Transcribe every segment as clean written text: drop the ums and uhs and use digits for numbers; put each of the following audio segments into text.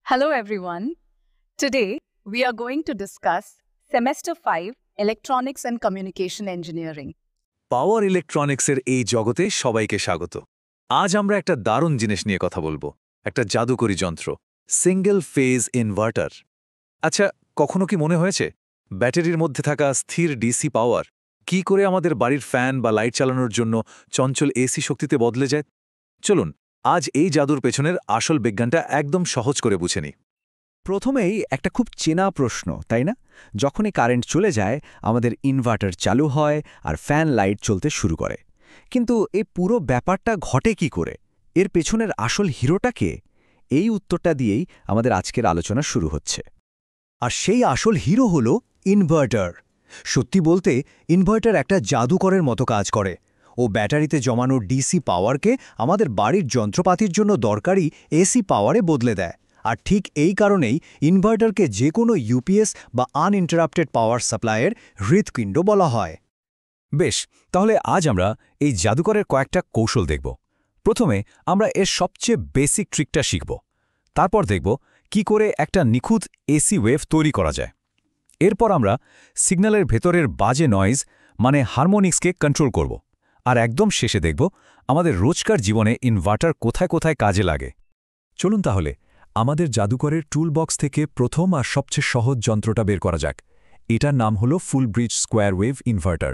Hello everyone. Today we are going to discuss Semester 5 Electronics and Communication Engineering. পাওয়ার ইলেকট্রনিক্সের এই জগতে সবাইকে স্বাগত। আজ আমরা একটা দারুণ জিনিস নিয়ে কথা বলবো, একটা জাদুকরী যন্ত্র, সিঙ্গেল ফেজ ইনভার্টার। আচ্ছা, কখনো কি মনে হয়েছে ব্যাটারির মধ্যে থাকা স্থির ডিসি পাওয়ার কি করে আমাদের বাড়ির ফ্যান বা লাইট চালানোর জন্য চঞ্চল এসি শক্তিতে বদলে যায়? চলুন আজ এই জাদুর পেছনের আসল বিজ্ঞানটা একদম সহজ করে বুঝে নিই। প্রথমেই একটা খুব চেনা প্রশ্ন, তাই না? যখনই কারেন্ট চলে যায় আমাদের ইনভার্টার চালু হয় আর ফ্যান লাইট চলতে শুরু করে। কিন্তু এই পুরো ব্যাপারটা ঘটে কি করে? এর পেছনের আসল হিরোটা কে? এই উত্তরটা দিয়েই আমাদের আজকের আলোচনা শুরু হচ্ছে। আর সেই আসল হিরো হলো ইনভার্টার। সত্যি বলতে ইনভার্টার একটা জাদুকরের মতো কাজ করে। ও ব্যাটারিতে জমানো ডিসি পাওয়ারকে আমাদের বাড়ির যন্ত্রপাতির জন্য দরকারি এসি পাওয়ারে বদলে দেয়। আর ঠিক এই কারণেই ইনভার্টারকে যে কোনো ইউপিএস বা আনইন্টারাপ্টেড পাওয়ার সাপ্লাইয়ের হৃৎপিণ্ড বলা হয়। বেশ, তাহলে আজ আমরা এই জাদুকরের কয়েকটা কৌশল দেখব। প্রথমে আমরা এর সবচেয়ে বেসিক ট্রিকটা শিখব। তারপর দেখব কি করে একটা নিখুঁত এসি ওয়েভ তৈরি করা যায়। এরপর আমরা সিগন্যালের ভেতরের বাজে নয়েজ মানে হারমোনিক্সকে কন্ট্রোল করব। আর একদম শেষে দেখব আমাদের রোজকার জীবনে ইনভার্টার কোথায় কোথায় কাজে লাগে। চলুন তাহলে আমাদের জাদুকরের টুলবক্স থেকে প্রথম আর সবচেয়ে সহজ যন্ত্রটা বের করা যাক। এটার নাম হলো ফুল ব্রিজ স্কোয়ার ওয়েভ ইনভার্টার।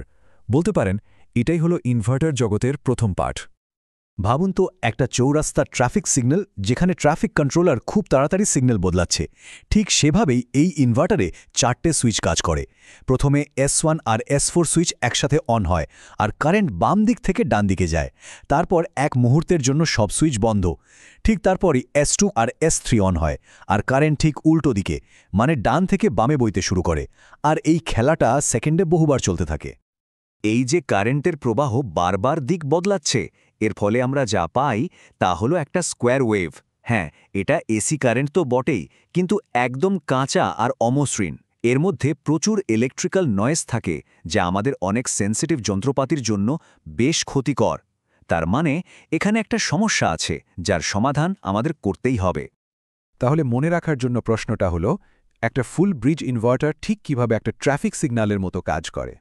বলতে পারেন এটাই হলো ইনভার্টার জগতের প্রথম পাঠ। ভাবুন তো, একটা চৌরাস্তার ট্রাফিক সিগন্যাল যেখানে ট্রাফিক কন্ট্রোলার খুব তাড়াতাড়ি সিগন্যাল বদলাচ্ছে, ঠিক সেভাবেই এই ইনভার্টারে 4টে সুইচ কাজ করে। প্রথমে S1 আর S4 সুইচ একসাথে অন হয় আর কারেন্ট বাম দিক থেকে ডান দিকে যায়। তারপর এক মুহূর্তের জন্য সব সুইচ বন্ধ। ঠিক তারপরই S2 আর S3 অন হয় আর কারেন্ট ঠিক উল্টো দিকে মানে ডান থেকে বামে বইতে শুরু করে। আর এই খেলাটা সেকেন্ডে বহুবার চলতে থাকে। এই যে কারেন্টের প্রবাহ বারবার দিক বদলাচ্ছে, এর ফলে আমরা যা পাই তা হলো একটা স্কোয়ার ওয়েভ। হ্যাঁ, এটা এসি কারেন্ট তো বটেই, কিন্তু একদম কাঁচা আর অমসৃণ। এর মধ্যে প্রচুর ইলেকট্রিক্যাল নয়েজ থাকে যা আমাদের অনেক সেন্সিটিভ যন্ত্রপাতির জন্য বেশ ক্ষতিকর। তার মানে এখানে একটা সমস্যা আছে যার সমাধান আমাদের করতেই হবে। তাহলে মনে রাখার জন্য প্রশ্নটা হলো, একটা ফুল ব্রিজ ইনভার্টার ঠিক কিভাবে একটা ট্রাফিক সিগন্যালের মতো কাজ করে।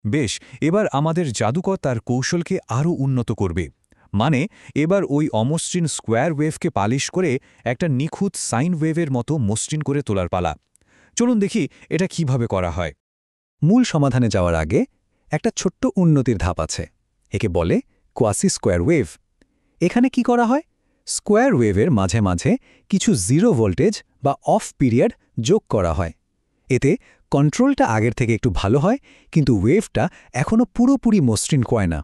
বেশ, এবার আমাদের জাদুকর তার কৌশলকে আরও উন্নত করবে। মানে এবার ওই অমসৃণ স্কোয়ার ওয়েভকে পালিশ করে একটা নিখুঁত সাইন ওয়েভের মতো মসৃণ করে তোলার পালা। চলুন দেখি এটা কিভাবে করা হয়। মূল সমাধানে যাওয়ার আগে একটা ছোট্ট উন্নতির ধাপ আছে। একে বলে কোয়াসি স্কোয়ার ওয়েভ। এখানে কি করা হয়? স্কোয়ার ওয়েভের মাঝে মাঝে কিছু জিরো ভোল্টেজ বা অফ পিরিয়ড যোগ করা হয়। এতে কন্ট্রোলটা আগের থেকে একটু ভালো হয়, কিন্তু ওয়েভটা এখনও পুরোপুরি মসৃণ হয় না।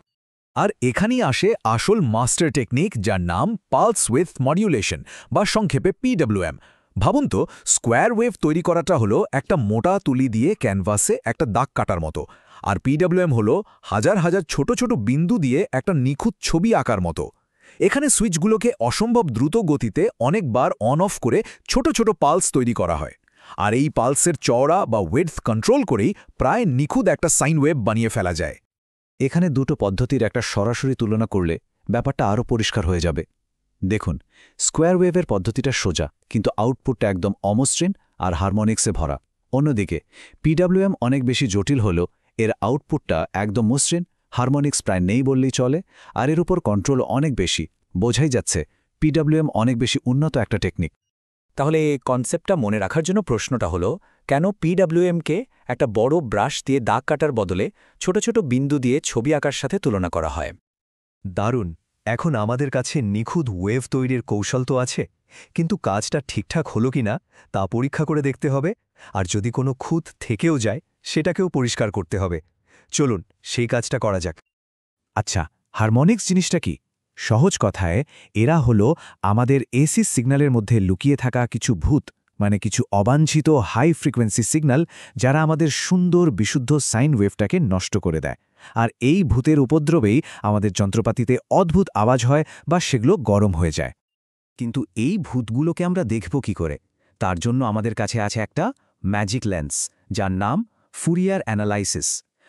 আর এখানেই আসে আসল মাস্টার টেকনিক, যার নাম পালস উইথ মডিউলেশন বা সংক্ষেপে PWM। ভাবুন তো, স্কোয়ার ওয়েভ তৈরি করাটা হলো একটা মোটা তুলি দিয়ে ক্যানভাসে একটা দাগ কাটার মতো, আর PWM হলো হাজার হাজার ছোট ছোট বিন্দু দিয়ে একটা নিখুঁত ছবি আঁকার মতো। এখানে সুইচগুলোকে অসম্ভব দ্রুত গতিতে অনেকবার অন অফ করে ছোট ছোট পালস তৈরি করা হয়। আর এই পালসের চওড়া বা ওয়েডথ কন্ট্রোল করেই প্রায় নিখুঁত একটা সাইন ওয়েভ বানিয়ে ফেলা যায়। এখানে দুটো পদ্ধতির একটা সরাসরি তুলনা করলে ব্যাপারটা আরও পরিষ্কার হয়ে যাবে। দেখুন, স্কোয়ার ওয়েভের পদ্ধতিটা সোজা, কিন্তু আউটপুটটা একদম অমসৃণ আর হারমোনিক্সে ভরা। অন্যদিকে PWM অনেক বেশি জটিল হলেও এর আউটপুটটা একদম মসৃণ, হারমোনিক্স প্রায় নেই বললেই চলে, আর এর উপর কন্ট্রোল অনেক বেশি। বোঝাই যাচ্ছে PWM অনেক বেশি উন্নত একটা টেকনিক। তাহলে কনসেপ্টটা মনে রাখার জন্য প্রশ্নটা হলো, কেন PWMকে একটা বড় ব্রাশ দিয়ে দাগ কাটার বদলে ছোট ছোট বিন্দু দিয়ে ছবি আঁকার সাথে তুলনা করা হয়? দারুণ! এখন আমাদের কাছে নিখুঁত ওয়েভ তৈরির কৌশল তো আছে, কিন্তু কাজটা ঠিকঠাক হলো কিনা তা পরীক্ষা করে দেখতে হবে। আর যদি কোনো খুঁত থেকেও যায় সেটাকেও পরিষ্কার করতে হবে। চলুন সেই কাজটা করা যাক। আচ্ছা, হারমোনিক্স জিনিসটা কি? সহজ কথায় এরা হলো আমাদের এসি সিগন্যালের মধ্যে লুকিয়ে থাকা কিছু ভূত, মানে কিছু অবাঞ্ছিত হাই ফ্রিকোয়েন্সি সিগন্যাল, যারা আমাদের সুন্দর বিশুদ্ধ সাইন ওয়েভটাকে নষ্ট করে দেয়। আর এই ভূতের উপদ্রবেই আমাদের যন্ত্রপাতিতে অদ্ভুত আওয়াজ হয় বা সেগুলো গরম হয়ে যায়। কিন্তু এই ভূতগুলোকে আমরা দেখব কি করে? তার জন্য আমাদের কাছে আছে একটা ম্যাজিক লেন্স, যার নাম ফুরিয়ার অ্যানালাইসিস।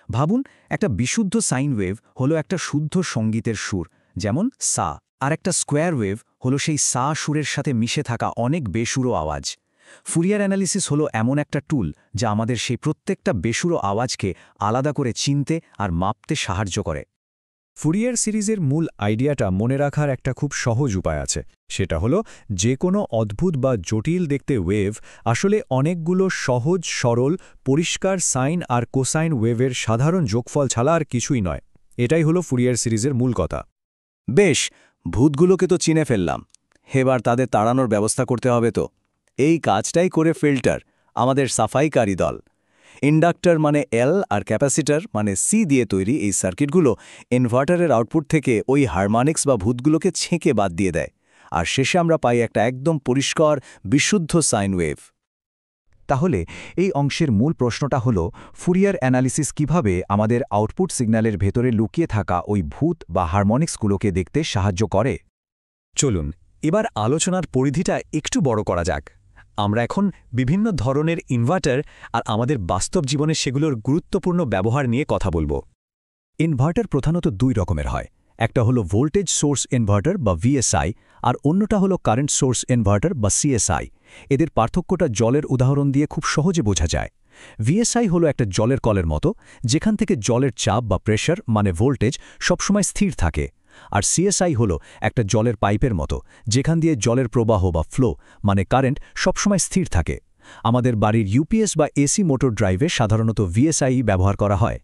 ভাবুন, একটা বিশুদ্ধ সাইন ওয়েভ হলো একটা শুদ্ধ সঙ্গীতের সুর, যেমন সা, আর একটা স্কোয়ার ওয়েভ হলো সেই সা সুরের সাথে মিশে থাকা অনেক বেসুরো আওয়াজ। ফুরিয়ার অ্যানালিসিস হলো এমন একটা টুল যা আমাদের সেই প্রত্যেকটা বেসুরো আওয়াজকে আলাদা করে চিনতে আর মাপতে সাহায্য করে। ফুরিয়ার সিরিজের মূল আইডিয়াটা মনে রাখার একটা খুব সহজ উপায় আছে, সেটা হলো যে কোনো অদ্ভুত বা জটিল দেখতে ওয়েভ আসলে অনেকগুলো সহজ সরল পরিষ্কার সাইন আর কোসাইন ওয়েভের সাধারণ যোগফল ছাড়া আর কিছুই নয়। এটাই হলো ফুরিয়ার সিরিজের মূল কথা। বেশ, ভূতগুলোকে তো চিনে ফেললাম, এবার তাদের তাড়ানোর ব্যবস্থা করতে হবে। তো এই কাজটাই করে ফিল্টার, আমাদের সাফাইকারী দল। ইন্ডাক্টর মানে এল আর ক্যাপাসিটর মানে সি দিয়ে তৈরি এই সার্কিটগুলো ইনভার্টারের আউটপুট থেকে ওই হারমোনিক্স বা ভূতগুলোকে ছেঁকে বাদ দিয়ে দেয়, আর শেষে আমরা পাই একটা একদম পরিষ্কার বিশুদ্ধ সাইন ওয়েভ। তাহলে এই অংশের মূল প্রশ্নটা হলো, ফুরিয়ার অ্যানালিসিস কিভাবে আমাদের আউটপুট সিগন্যালের ভেতরে লুকিয়ে থাকা ওই ভূত বা হারমোনিক্সগুলোকে দেখতে সাহায্য করে। চলুন এবার আলোচনার পরিধিটা একটু বড় করা যাক। আমরা এখন বিভিন্ন ধরনের ইনভার্টার আর আমাদের বাস্তব জীবনে সেগুলোর গুরুত্বপূর্ণ ব্যবহার নিয়ে কথা বলবো। ইনভার্টার প্রধানত দুই রকমের হয়, একটা হলো ভোল্টেজ সোর্স ইনভার্টার বা ভিএসআই, আর অন্যটা হলো কারেন্ট সোর্স ইনভার্টার বা সিএসআই। এদের পার্থক্যটা জলের উদাহরণ দিয়ে খুব সহজে বোঝা যায়। ভিএসআই হলো একটা জলের কলের মতো, যেখান থেকে জলের চাপ বা প্রেশার মানে ভোল্টেজ সবসময় স্থির থাকে। আর সিএসআই হলো একটা জলের পাইপের মতো, যেখান দিয়ে জলের প্রবাহ বা ফ্লো মানে কারেন্ট সবসময় স্থির থাকে। আমাদের বাড়ির ইউপিএস বা এসি মোটর ড্রাইভে সাধারণত ভিএসআই ব্যবহার করা হয়।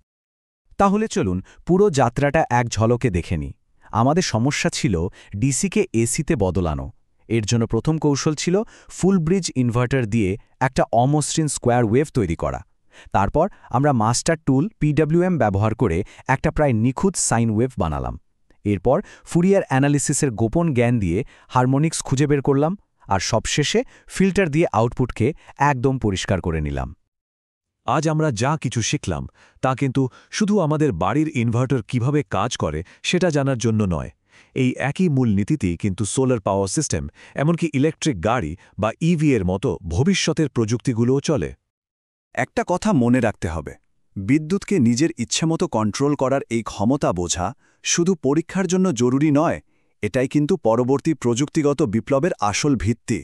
তাহলে চলুন পুরো যাত্রাটা এক ঝলকে দেখে নিই। আমাদের সমস্যা ছিল ডিসিকে এসিতে বদলানো। এর জন্য প্রথম কৌশল ছিল ফুল ব্রিজ ইনভার্টার দিয়ে একটা অমসৃণ স্কোয়ার ওয়েভ তৈরি করা। তারপর আমরা মাস্টার টুল পিডব্লিউএম ব্যবহার করে একটা প্রায় নিখুঁত সাইন ওয়েভ বানালাম। এরপর ফুরিয়ার অ্যানালিসিসের গোপন জ্ঞান দিয়ে হারমোনিক্স খুঁজে বের করলাম, আর সবশেষে ফিল্টার দিয়ে আউটপুটকে একদম পরিষ্কার করে নিলাম। আজ আমরা যা কিছু শিখলাম তা কিন্তু শুধু আমাদের বাড়ির ইনভার্টার কিভাবে কাজ করে সেটা জানার জন্য নয়। এই একই মূল নীতিতেই কিন্তু সোলার পাওয়ার সিস্টেম, এমনকি ইলেকট্রিক গাড়ি বা ইভি এর মতো ভবিষ্যতের প্রযুক্তিগুলোও চলে। একটা কথা মনে রাখতে হবে, বিদ্যুৎকে নিজের ইচ্ছেমতো কন্ট্রোল করার এই ক্ষমতা বোঝা শুধু পরীক্ষার জন্য জরুরি নয়, এটাই কিন্তু পরবর্তী প্রযুক্তিগত বিপ্লবের আসল ভিত্তি।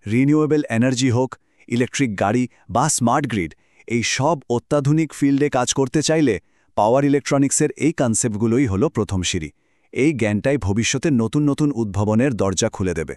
রিনিউয়েবল এনার্জি হোক, ইলেকট্রিক গাড়ি বা স্মার্ট গ্রিড, এই সব অত্যাধুনিক ফিল্ডে কাজ করতে চাইলে পাওয়ার ইলেকট্রনিক্সের এই কনসেপ্টগুলোই হলো প্রথম সিঁড়ি। এই জ্ঞানটাই ভবিষ্যতের নতুন নতুন উদ্ভাবনের দরজা খুলে দেবে।